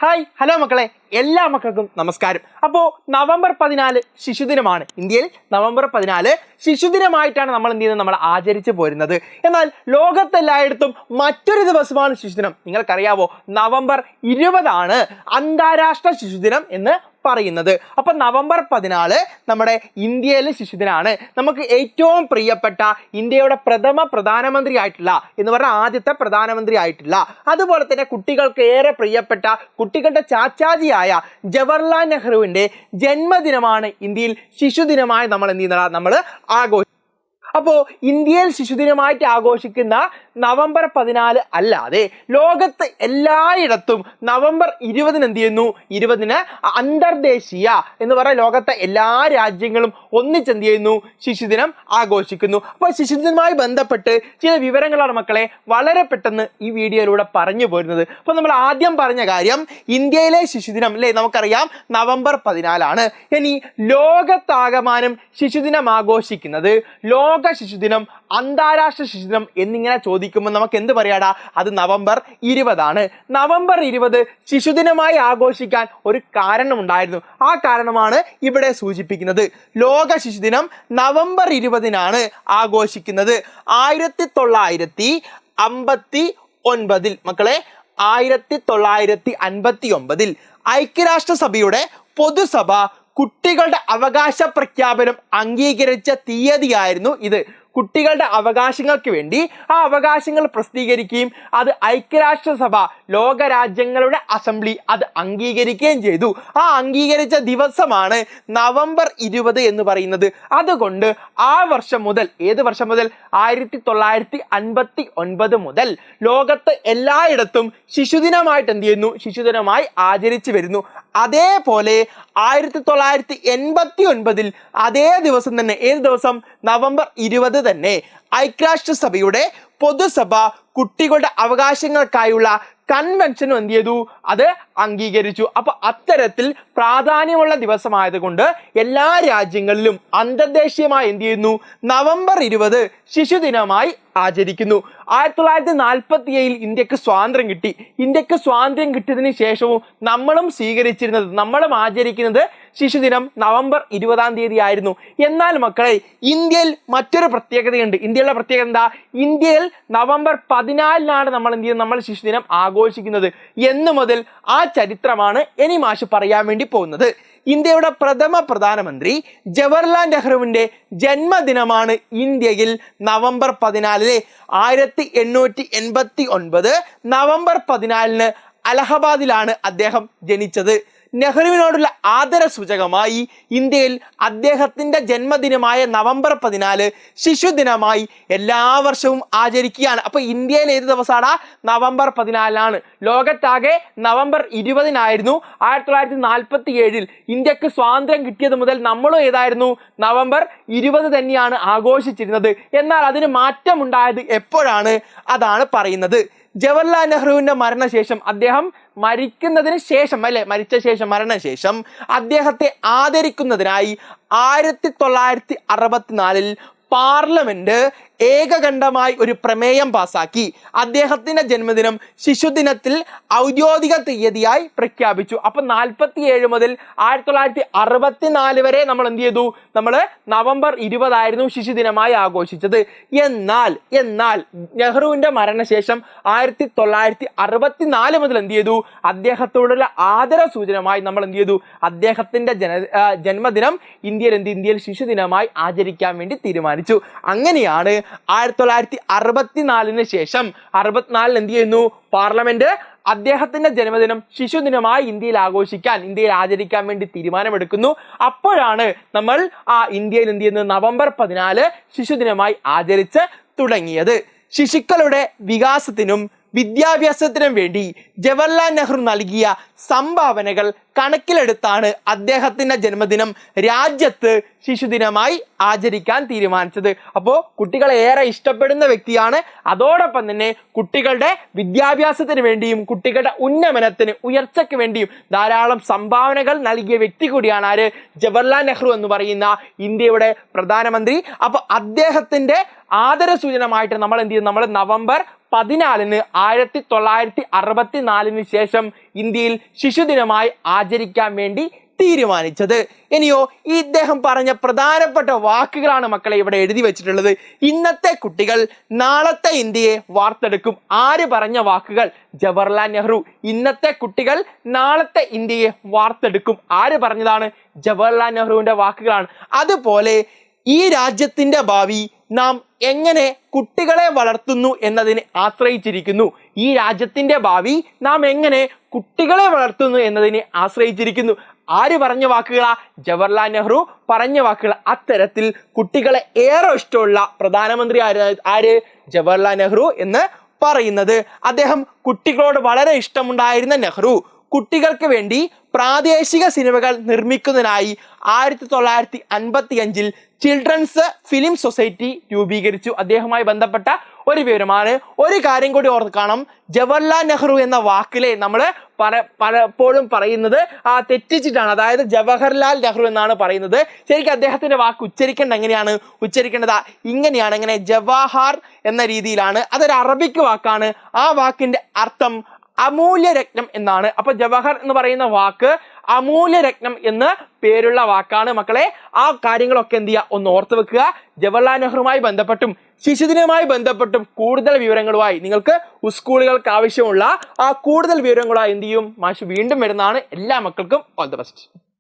Hi hello മക്കളെ, എല്ലാ മക്കൾക്കും നമസ്കാരം. അപ്പോൾ നവംബർ 14 ശിശുദിനമാണ്. ഇന്ത്യയിൽ നവംബർ 14 ശിശുദിനമായിട്ടാണ് നമ്മൾ എന്ത് ചെയ്യുന്നത്, നമ്മൾ ആചരിച്ചു പോരുന്നത്. എന്നാൽ ലോകത്തെല്ലായിടത്തും മറ്റൊരു ദിവസമാണ് ശിശുദിനം. നിങ്ങൾക്കറിയാവോ, നവംബർ 20 അന്താരാഷ്ട്ര ശിശുദിനം എന്ന് പറയുന്നത്. അപ്പൊ നവംബർ 14 നമ്മുടെ ഇന്ത്യയിലെ ശിശുദിനാണ്. നമുക്ക് ഏറ്റവും പ്രിയപ്പെട്ട ഇന്ത്യയുടെ പ്രഥമ പ്രധാനമന്ത്രി ആയിട്ടുള്ള എന്ന് പറഞ്ഞാൽ ആദ്യത്തെ പ്രധാനമന്ത്രി ആയിട്ടുള്ള, അതുപോലെ തന്നെ കുട്ടികൾക്ക് ഏറെ പ്രിയപ്പെട്ട കുട്ടികളുടെ ചാച്ചാജിയായ ജവഹർലാൽ നെഹ്റുവിന്റെ ജന്മദിനമാണ് ഇന്ത്യയിൽ ശിശുദിനമായി നമ്മൾ എന്ത് ചെയ്യുന്നത്, നമ്മൾ ആഘോഷിക്കുന്നത്. അപ്പോൾ ഇന്ത്യയിൽ ശിശുദിനമായിട്ട് ആഘോഷിക്കുന്ന നവംബർ 14 അല്ലാതെ ലോകത്ത് എല്ലായിടത്തും നവംബർ 20 എന്ത് ചെയ്യുന്നു, 20 അന്തർദേശീയ എന്ന് പറഞ്ഞാൽ ലോകത്തെ എല്ലാ രാജ്യങ്ങളും ഒന്നിച്ച് എന്ത് ചെയ്യുന്നു, ശിശുദിനം ആഘോഷിക്കുന്നു. അപ്പോൾ ശിശുദിനവുമായി ബന്ധപ്പെട്ട് ചില വിവരങ്ങളാണ് മക്കളെ വളരെ പെട്ടെന്ന് ഈ വീഡിയോയിലൂടെ പറഞ്ഞു പോരുന്നത്. അപ്പോൾ നമ്മൾ ആദ്യം പറഞ്ഞ കാര്യം ഇന്ത്യയിലെ ശിശുദിനം അല്ലേ, നമുക്കറിയാം നവംബർ 14. ഇനി ലോകത്താകമാനം ശിശുദിനം ആഘോഷിക്കുന്നത് ലോക ശിശുദിനം, അന്താരാഷ്ട്ര ശിശുദിനം എന്നിങ്ങനെ ചോദിക്കുമ്പോൾ നമുക്ക് എന്ത് പറയാടാ, അത് നവംബർ 20. നവംബർ 20 ശിശുദിനമായി ആഘോഷിക്കാൻ ഒരു കാരണമുണ്ടായിരുന്നു. ആ കാരണമാണ് ഇവിടെ സൂചിപ്പിക്കുന്നത്. ലോക ശിശുദിനം നവംബർ 20 ആഘോഷിക്കുന്നത് 1959 മക്കളെ, 1959 ഐക്യരാഷ്ട്രസഭയുടെ പൊതുസഭ കുട്ടികളുടെ അവകാശ പ്രഖ്യാപനം അംഗീകരിച്ച തീയതിയായിരുന്നു ഇത്. കുട്ടികളുടെ അവകാശങ്ങൾക്ക് വേണ്ടി ആ അവകാശങ്ങൾ പ്രസിദ്ധീകരിക്കുകയും അത് ഐക്യരാഷ്ട്രസഭ ലോകരാജ്യങ്ങളുടെ അസംബ്ലി അത് അംഗീകരിക്കുകയും ചെയ്തു. ആ അംഗീകരിച്ച ദിവസമാണ് നവംബർ 20 എന്ന് പറയുന്നത്. അതുകൊണ്ട് ആ വർഷം മുതൽ, ഏത് വർഷം മുതൽ, 1959 മുതൽ ലോകത്ത് എല്ലായിടത്തും ശിശുദിനമായിട്ട് എന്ത് ചെയ്യുന്നു, ശിശുദിനമായി ആചരിച്ചു വരുന്നു. അതേപോലെ 1989 അതേ ദിവസം തന്നെ, ഏത് ദിവസം, നവംബർ 20 തന്നെ ഐക്യരാഷ്ട്രസഭയുടെ പൊതുസഭ കുട്ടികളുടെ അവകാശങ്ങൾക്കായുള്ള കൺവെൻഷനും എന്ത് ചെയ്തു, അത് അംഗീകരിച്ചു. അപ്പൊ അത്തരത്തിൽ പ്രാധാന്യമുള്ള ദിവസമായതുകൊണ്ട് എല്ലാ രാജ്യങ്ങളിലും അന്തർദേശീയമായി എന്ത് ചെയ്യുന്നു, നവംബർ 20 ശിശുദിനമായി ആചരിക്കുന്നു. 1947 ഇന്ത്യക്ക് സ്വാതന്ത്ര്യം കിട്ടി. ഇന്ത്യക്ക് സ്വാതന്ത്ര്യം കിട്ടിയതിന് ശേഷവും നമ്മളും സ്വീകരിച്ചിരുന്നത്, നമ്മളും ആചരിക്കുന്നത് ശിശുദിനം നവംബർ 20 ആയിരുന്നു. എന്നാൽ മക്കളെ, ഇന്ത്യയിൽ മറ്റൊരു പ്രത്യേകതയുണ്ട്. ഇന്ത്യയുടെ പ്രത്യേകത എന്താ? ഇന്ത്യയിൽ നവംബർ 14 നമ്മൾ എന്ത് ചെയ്യുന്നത്, നമ്മൾ ശിശുദിനം ആഘോഷിക്കുന്നത്. എന്ന് മുതൽ ആ ചരിത്രമാണ് ഇനി മാഷ് പറയാൻ വേണ്ടി പോകുന്നത്. ഇന്ത്യയുടെ പ്രഥമ പ്രധാനമന്ത്രി ജവഹർലാൽ നെഹ്റുവിന്റെ ജന്മദിനമാണ് ഇന്ത്യയിൽ നവംബർ 14. 1889 നവംബർ 14 അലഹബാദിലാണ് അദ്ദേഹം ജനിച്ചത്. നെഹ്റുവിനോടുള്ള ആദര സൂചകമായി ഇന്ത്യയിൽ അദ്ദേഹത്തിന്റെ ജന്മദിനമായ നവംബർ 14 ശിശുദിനമായി എല്ലാ വർഷവും ആചരിക്കുകയാണ്. അപ്പൊ ഇന്ത്യയിൽ ഏത് ദിവസമാണ്? നവംബർ 14. ലോകത്താകെ നവംബർ 20 1947 ഇന്ത്യക്ക് സ്വാതന്ത്ര്യം കിട്ടിയത് മുതൽ നമ്മളും ഏതായിരുന്നു, നവംബർ 20 തന്നെയാണ് ആഘോഷിച്ചിരുന്നത്. എന്നാൽ അതിന് മാറ്റമുണ്ടായത് എപ്പോഴാണ്? അതാണ് പറയുന്നത്. ജവഹർലാൽ നെഹ്റുവിന്റെ മരണശേഷം, അദ്ദേഹം മരിക്കുന്നതിന് ശേഷം അല്ലെ, മരിച്ച ശേഷം, മരണശേഷം അദ്ദേഹത്തെ ആദരിക്കുന്നതിനായി 1964 പാർലമെന്റ് ഏകകണ്ഠമായി ഒരു പ്രമേയം പാസാക്കി. അദ്ദേഹത്തിന്റെ ജന്മദിനം ശിശുദിനത്തിൽ ഔദ്യോഗിക തീയതിയായി പ്രഖ്യാപിച്ചു. അപ്പൊ 47 മുതൽ 1964 വരെ നമ്മൾ എന്ത് ചെയ്തു, നമ്മൾ നവംബർ 20 ശിശുദിനമായി ആഘോഷിച്ചത്. എന്നാൽ നെഹ്റുവിന്റെ മരണശേഷം 1964 മുതൽ എന്ത് ചെയ്തു, അദ്ദേഹത്തോടുള്ള ആദര സൂചനമായി നമ്മൾ എന്ത് ചെയ്തു, അദ്ദേഹത്തിന്റെ ജന്മദിനം ഇന്ത്യയിൽ ശിശുദിനമായി ആചരിക്കാൻ വേണ്ടി തീരുമാനിച്ചു. അങ്ങനെയാണ് 1964 ശേഷം 64 എന്ത് ചെയ്യുന്നു, പാർലമെന്റ് അദ്ദേഹത്തിന്റെ ജന്മദിനം ശിശുദിനമായി ഇന്ത്യയിൽ ആചരിക്കാൻ വേണ്ടി തീരുമാനമെടുക്കുന്നു. അപ്പോഴാണ് നമ്മൾ ഇന്ത്യയിൽ എന്ത് ചെയ്യുന്നത്, നവംബർ 14 ശിശുദിനമായി ആചരിച്ച് തുടങ്ങിയത്. ശിശുക്കളുടെ വികാസത്തിനും വിദ്യാഭ്യാസത്തിനും വേണ്ടി ജവഹർലാൽ നെഹ്റു നൽകിയ സംഭാവനകൾ കണക്കിലെടുത്താണ് അദ്ദേഹത്തിന്റെ ജന്മദിനം രാജ്യത്ത് ശിശുദിനമായി ആചരിക്കാൻ തീരുമാനിച്ചത്. അപ്പോൾ കുട്ടികളെ ഏറെ ഇഷ്ടപ്പെടുന്ന വ്യക്തിയാണ്. അതോടൊപ്പം തന്നെ കുട്ടികളുടെ വിദ്യാഭ്യാസത്തിന് വേണ്ടിയും കുട്ടികളുടെ ഉന്നമനത്തിന്, ഉയർച്ചയ്ക്ക് വേണ്ടിയും ധാരാളം സംഭാവനകൾ നൽകിയ വ്യക്തി കൂടിയാണ് ആര്, ജവഹർലാൽ നെഹ്റു എന്ന് പറയുന്ന ഇന്ത്യയുടെ പ്രധാനമന്ത്രി. അപ്പൊ അദ്ദേഹത്തിന്റെ ആദര സൂചനമായിട്ട് നമ്മൾ എന്ത് ചെയ്യും, നമ്മൾ നവംബർ 14 1964 ശേഷം ഇന്ത്യയിൽ ശിശുദിനമായി ആചരിക്കാൻ വേണ്ടി തീരുമാനിച്ചത്. ഇനിയോ ഇദ്ദേഹം പറഞ്ഞ പ്രധാനപ്പെട്ട വാക്കുകളാണ് മക്കളെ ഇവിടെ എഴുതി വെച്ചിട്ടുള്ളത്. ഇന്നത്തെ കുട്ടികൾ നാളത്തെ ഇന്ത്യയെ വാർത്തെടുക്കും. ആര് പറഞ്ഞ വാക്കുകൾ? ജവഹർലാൽ നെഹ്റു. ഇന്നത്തെ കുട്ടികൾ നാളത്തെ ഇന്ത്യയെ വാർത്തെടുക്കും. ആര് പറഞ്ഞതാണ്? ജവഹർലാൽ നെഹ്റുവിന്റെ വാക്കുകളാണ്. അതുപോലെ ഈ രാജ്യത്തിന്റെ ഭാവി നാം എങ്ങനെ കുട്ടികളെ വളർത്തുന്നു എന്നതിനെ ആശ്രയിച്ചിരിക്കുന്നു. ഈ രാജ്യത്തിന്റെ ഭാവി നാം എങ്ങനെ കുട്ടികളെ വളർത്തുന്നു എന്നതിനെ ആശ്രയിച്ചിരിക്കുന്നു. ആര് പറഞ്ഞ വാക്കുകളാ? ജവഹർലാൽ നെഹ്റു പറഞ്ഞ വാക്കുകൾ. അത്തരത്തിൽ കുട്ടികളെ ഏറെ ഇഷ്ടമുള്ള പ്രധാനമന്ത്രി ആര്? ജവഹർലാൽ നെഹ്റു എന്ന് പറയുന്നത്. അദ്ദേഹം കുട്ടികളോട് വളരെ ഇഷ്ടമുണ്ടായിരുന്ന നെഹ്റു കുട്ടികൾക്ക് വേണ്ടി പ്രാദേശിക സിനിമകൾ നിർമ്മിക്കുന്നതിനായി 1955 ചിൽഡ്രൻസ് ഫിലിം സൊസൈറ്റി രൂപീകരിച്ചു. അദ്ദേഹവുമായി ബന്ധപ്പെട്ട ഒരു വിവരമാണ്. ഒരു കാര്യം കൂടി ഓർക്കണം, ജവഹർലാൽ നെഹ്റു എന്ന വാക്കിലെ നമ്മൾ പലപ്പോഴും പറയുന്നത് തെറ്റിച്ചിട്ടാണ്. അതായത് ജവഹർലാൽ നെഹ്റു എന്നാണ് പറയുന്നത്. ശരിക്കും അദ്ദേഹത്തിന്റെ വാക്ക് ഉച്ചരിക്കേണ്ടത് എങ്ങനെയാണ്? ഉച്ചരിക്കേണ്ടത് ഇങ്ങനെയാണ്. എങ്ങനെ? ജവാഹർ എന്ന രീതിയിലാണ്. അതൊരു അറബിക് വാക്കാണ്. ആ വാക്കിന്റെ അർത്ഥം അമൂല്യ രത്നം എന്നാണ്. അപ്പൊ ജവഹർ എന്ന് പറയുന്ന വാക്ക് അമൂല്യ രത്നം എന്ന് പേരുള്ള വാക്കാണ് മക്കളെ. ആ കാര്യങ്ങളൊക്കെ എന്ത് ചെയ്യുക? ഒന്ന് ഓർത്ത് വെക്കുക. ജവഹർലാൽ നെഹ്റുവുമായി ബന്ധപ്പെട്ടും ശിശുദിനവുമായി ബന്ധപ്പെട്ടും കൂടുതൽ വിവരങ്ങളുമായി നിങ്ങൾക്ക് സ്കൂളുകൾക്ക് ആവശ്യമുള്ള കൂടുതൽ വിവരങ്ങളുമായി എന്ത് ചെയ്യും? മാഷ് വീണ്ടും വരുന്നതാണ്. എല്ലാ മക്കൾക്കും ഓൾ ദി ബെസ്റ്റ്.